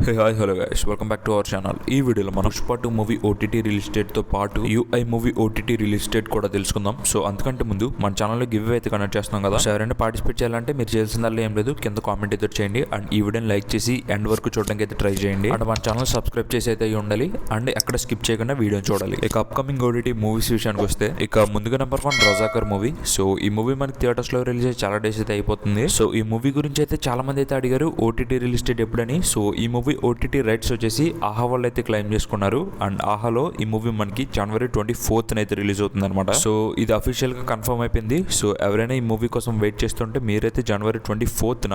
Hey hi hello guys, welcome back to our channel. ఈ వీడియోలో మనం పుష్ప 2 మూవీ ఓటీటీ రిలీజ్ డేట్తో పాటు UI movie OTT release date కూడా తెలుసుకుందాం. సో అంతకంటే ముందు మన ఛానల్లో గివ్ అవే అయితే కనెక్ట్ చేస్తున్నాం కదా. సో ఎవరైనా పార్టిసిపేట్ చేయాలంటే మీరు చేయాల్సిందల్లా ఏం లేదు, కింద కామెంట్ అయితే చేయండి అండ్ ఈ వీడియోని లైక్ చేసి ఎండ్ వరకు చూడడానికి అయితే ట్రై చేయండి. అండ్ మన ఛానల్ సబ్స్క్రైబ్ చేసి అయితే ఉండాలి అండ్ ఎక్కడ స్కిప్ చేయకుండా వీడియోని చూడాలి. ఇక అప్కమింగ్ ఓటీటీ మూవీస్ విషయానికి వస్తే ఇక ముందుగా నెంబర్ 1 రజాకర్ మూవీ. సో ఈ మూవీ మనకి థియేటర్స్లో రిలీజ్ అయ్యి చాలా డేస్ అయితే అయిపోతుంది. సో ఈ మూవీ గురించి అయితే చాలా మంది అయితే అడిగారు ఓటీటీ రిలీజ్ డేట్ ఎప్పుడని. సో ఈ మూవీ ఓటీటీ రైట్స్ వచ్చేసి ఆహా వాళ్ళు అయితే క్లెయిమ్ చేసుకున్నారు అండ్ ఆహాలో ఈ మూవీ మనకి జనవరి 24th అయితే రిలీజ్ అవుతుంది అనమాట. సో ఇది అఫీషియల్ గా కన్ఫర్మ్ అయిపోయింది. సో ఎవరైనా ఈ మూవీ కోసం వెయిట్ చేస్తుంటే మీరైతే జనవరి 24th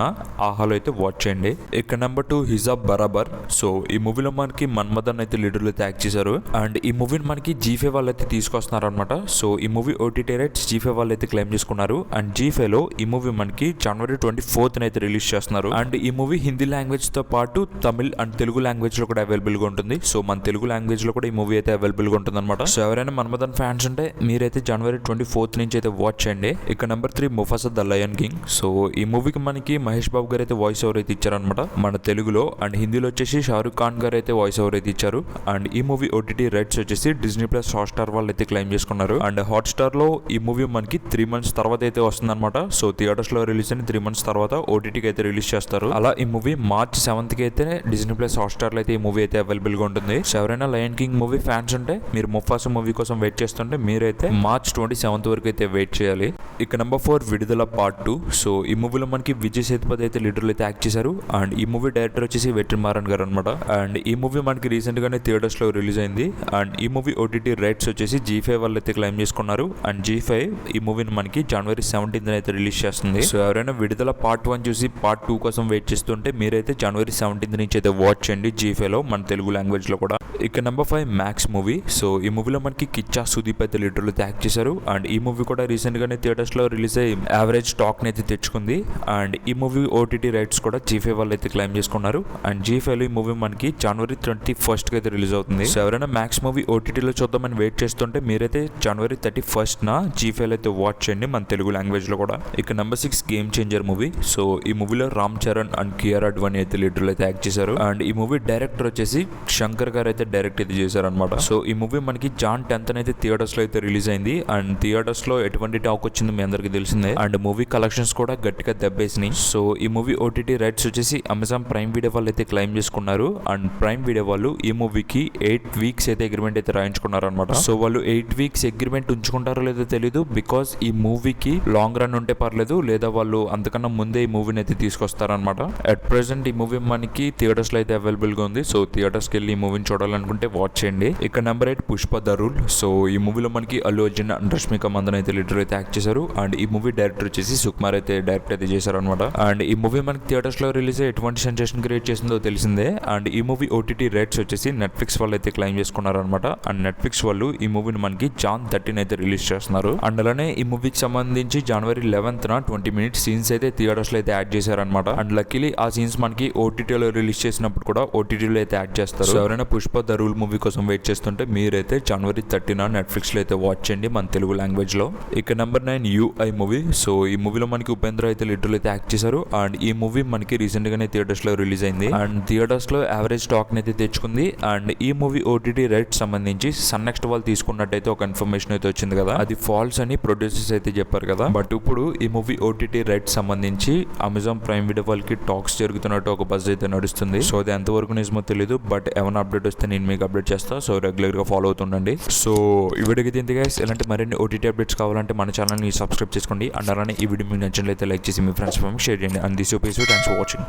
ఆహాలో అయితే వాచ్ చేయండి. ఇక నెంబర్ 2 హిజాబ్ బరాబర్. సో ఈ మూవీలో మనకి మన్మథన్ అయితే లీడర్లు అయితే యాక్ట్ చేశారు అండ్ ఈ మూవీని మనకి G5 వాళ్ళు అయితే తీసుకొస్తున్నారు అనమాట. సో ఈ మూవీ ఓటీటీ రైట్స్ G5 వాళ్ళు అయితే క్లెయిమ్ చేసుకున్నారు అండ్ G5 లో ఈ మూవీ మనకి జనవరి 24th అయితే రిలీజ్ చేస్తున్నారు. అండ్ ఈ మూవీ హిందీ లాంగ్వేజ్ తో పాటు తమిళ్ అండ్ తెలుగు లాంగ్వేజ్ లో కూడా అవైలబుల్ గా ఉంటుంది. సో మన తెలుగు లాంగ్వేజ్ లో కూడా ఈ మూవీ అయితే అవైలబుల్ గా ఉంటుంది అనమాట. సో ఎవరైనా మన్మథన్ ఫ్యాన్స్ ఉంటే మీరైతే జనవరి 24th నుంచి అయితే వాచ్ చేయండి. ఇక number 3 Mufasa the lion king. So ఈ మూవీకి మనకి మహేష్ బాబు గారు అయితే వాయిస్ ఓవర్ అయితే ఇచ్చారనమాట మన తెలుగులో అండ్ హిందీలో వచ్చేసి షారుఖ్ ఖాన్ గారు అయితే వాయిస్ ఓవర్ అయితే ఇచ్చారు. అండ్ ఈ మూవీ ఓటీటీ రైట్స్ వచ్చేసి డిజ్నీ ప్లస్ హాట్స్టార్ వాళ్ళు అయితే క్లెయిమ్ చేసుకున్నారు అండ్ హాట్స్టార్ లో ఈ మూవీ మనకి 3 months తర్వాత అయితే వస్తుంది అనమాట. సో థియేటర్స్ లో రిలీజ్ అయిన 3 months తర్వాత ఓటీటీకి అయితే రిలీజ్ చేస్తారు. అలా ఈ మూవీ మార్చ్ 7th కి అయితే డిజ్నీ ప్లస్ హాట్స్టార్ లో అయితే ఈ మూవీ అయితే అవైలబుల్ గా ఉంటుంది. సో ఎవరైనా లయన్ కింగ్ మూవీ ఫ్యాన్స్ ఉంటే మీరు ముఫాసా మూవీ కోసం వెయిట్ చేస్తుంటే మీరైతే మార్చ్ 27th వరకు అయితే వెయిట్ చేయాలి. ఇక నెంబర్ 4 విడుదల పార్ట్ 2. సో ఈ మూవీలో మనకి విజయ్ సేతుపతి అయితే లీడర్లు అయితే యాక్ట్ చేశారు అండ్ ఈ మూవీ డైరెక్టర్ వచ్చేసి వెట్రిమారన్ గారు అనమాట. అండ్ ఈ మూవీ మనకి రీసెంట్ గానే థియేటర్స్ లో రిలీజ్ అయింది అండ్ ఈ మూవీ ఓటీటీ రైట్స్ వచ్చేసి G5 వాళ్ళు అయితే క్లెయిమ్ చేసుకున్నారు అండ్ G5 ఈ మూవీని మనకి జనవరి 17th అయితే రిలీజ్ చేస్తుంది. సో ఎవరైనా విడుదల పార్ట్ 1 చూసి పార్ట్ 2 కోసం వెయిట్ చేస్తుంటే మీరైతే జనవరి 17th నుంచి అయితే వాచ్ చేయండి G5 లో మన తెలుగు లాంగ్వేజ్ లో కూడా. ఇక నెంబర్ 5 మ్యాక్స్ మూవీ. సో ఈ మూవీలో మనకి కిచ్చా సుదీప్ అయితే లీడర్లు అయితే యాక్ట్ చేశారు అండ్ ఈ మూవీ కూడా రీసెంట్ గానే థియేటర్స్ లో రిలీజ్ అయ్యి యావరేజ్ టాక్ ని అయితే తెచ్చుకుంది అండ్ ఈ మూవీ ఓటీటీ రైట్స్ కూడా G5 వాళ్ళు అయితే క్లెయిమ్ చేసుకున్నారు అండ్ G5 లో ఈ మూవీ మనకి జనవరి 21st కి అయితే రిలీజ్ అవుతుంది. సో ఎవరైనా మ్యాక్స్ మూవీ ఓటీటీలో చూద్దామని వెయిట్ చేస్తుంటే మీరైతే జనవరి 31st G5 అయితే వాచ్ చేయండి మన తెలుగు లాంగ్వేజ్ లో కూడా. ఇక number 6 game changer movie. So ఈ మూవీలో రామ్ చరణ్ అండ్ కియారా అడ్వాణి అయితే లీడర్లు అయితే యాక్ట్ చేశారు అండ్ ఈ మూవీ డైరెక్టర్ వచ్చేసి శంకర్ గారు అయితే డైరెక్ట్ అయితే చేశారు అనమాట. సో ఈ మూవీ మనకి జాన్ 10th అయితే థియేటర్స్ లో అయితే రిలీజ్ అయింది అండ్ థియేటర్స్ లో ఎటువంటి టాక్ వచ్చింది మీ అందరికి తెలిసిందే అండ్ మూవీ కలెక్షన్స్ కూడా గట్టిగా దెబ్బేసినాయి. సో ఈ మూవీ ఓటీటీ రైట్స్ వచ్చేసి అమెజాన్ ప్రైమ్ వీడియో వాళ్ళు అయితే క్లెయిమ్ చేసుకున్నారు అండ్ ప్రైమ్ వీడియో వాళ్ళు ఈ మూవీకి 8 weeks అయితే అగ్రిమెంట్ అయితే రాయించుకున్నారు అనమాట. సో వాళ్ళు 8 weeks అగ్రిమెంట్ ఉంచుకుంటారో లేదో తెలియదు, బికాస్ ఈ మూవీకి లాంగ్ రన్ ఉంటే పర్లేదు లేదా వాళ్ళు అంతకన్నా ముందే ఈ మూవీని అయితే తీసుకొస్తారనమాట. అట్ ప్రెసెంట్ ఈ మూవీ మనకి థియేటర్స్ లో అయితే అవైలబుల్ గా ఉంది. సో థియేటర్స్ కి వెళ్ళి ఈ మూవీని చూడాలనుకుంటే వాచ్ చేయండి. ఇక number 8 Pushpa the rule. So ఈ మూవీలో మనకి అల్లు అర్జున్ అండ్ రష్మిక మందన్ అయితే లీడర్ అయితే యాక్ట్ చేశారు అండ్ ఈ మూవీ డైరెక్టర్ వచ్చేసి సుకుమార్ అయితే డైరెక్ట్ అయితే చేశారు అనమాట. అండ్ ఈ మూవీ మనకి థియేటర్స్ లో రిలీజ్ అయ్యి ఎటువంటి సెన్సేషన్ క్రియేట్ చేసిందో తెలిసిందే అండ్ ఈ మూవీ ఓటీటీ రైట్స్ వచ్చేసి నెట్ఫ్లిక్స్ వాళ్ళు అయితే క్లెయిమ్ చేసుకున్నారు అనమాట. అండ్ నెట్ఫ్లిక్స్ వాళ్ళు ఈ మూవీని మనకి జాన్ 13 అయితే రిలీజ్ చేస్తున్నారు అండ్ అలానే ఈ మూవీకి సంబంధించి జనవరి 11th 20 minutes సీన్స్ అయితే థియేటర్స్ లో అయితే యాడ్ చేశారనమాట. అండ్ లక్కీలీ ఆ సీన్స్ మనకి ఓటీటీలో రిలీజ్ చేసినప్పుడు కూడా ఓటీటీలో అయితే యాడ్ చేస్తారు. సో ఎవరైనా పుష్ప ద రూల్ మూవీ కోసం వెయిట్ చేస్తుంటే మీరైతే జనవరి 13 నెట్ఫ్లిక్స్ లో అయితే వాచ్ చేయండి మన తెలుగు లాంగ్వేజ్ లో. ఇక నెంబర్ 9 యూఐ మూవీ. సో ఈ మూవీలో మనకి ఉపేంద్ర అయితే లీడర్లు అయితే యాక్ట్ చేశారు అండ్ ఈ మూవీ మనకి రీసెంట్ గానే థియేటర్స్ లో రిలీజ్ అయింది అండ్ థియేటర్స్ లో యావరేజ్ టాక్ అయితే తెచ్చుకుంది అండ్ ఈ మూవీ ఓటీటీ రైట్స్ సంబంధించి సన్ నెక్స్ట్ వాళ్ళు తీసుకున్నట్టయితే ఒక ఇన్ఫర్మేషన్ అయితే వచ్చింది కదా, అది ఫాల్స్ అని ప్రొడ్యూసర్స్ అయితే చెప్పారు కదా. బట్ ఇప్పుడు ఈ మూవీ ఓటీటీ రైట్స్ సంబంధించి అమెజాన్ ప్రైమ్ వీడియో వాళ్ళకి టాక్స్ జరుగుతున్నట్టు ఒక బజ్ అయితే నడుస్తుంది. సో అది ఎంతవరకు నిజమో తెలియదు, బట్ ఏమైనా అప్డేట్ వస్తే నేను మీకు అప్డేట్ చేస్తా. సో రెగ్యులర్ గా ఫాలో అవుతుండండి. సో ఈ వీడియోకి తింది గైస్, ఇలాంటి మరిన్ని ఓటీటీ అప్డేట్స్ కావాలంటే మన ఛానల్ ని సబ్స్క్రైబ్ చేసుకోండి అండ్ అలానే ఈ వీడియో మీకు నచ్చినట్లయితే లైక్ చేసి మీ ఫ్రెండ్స్ షేర్ చేయండి and this thanks for watching.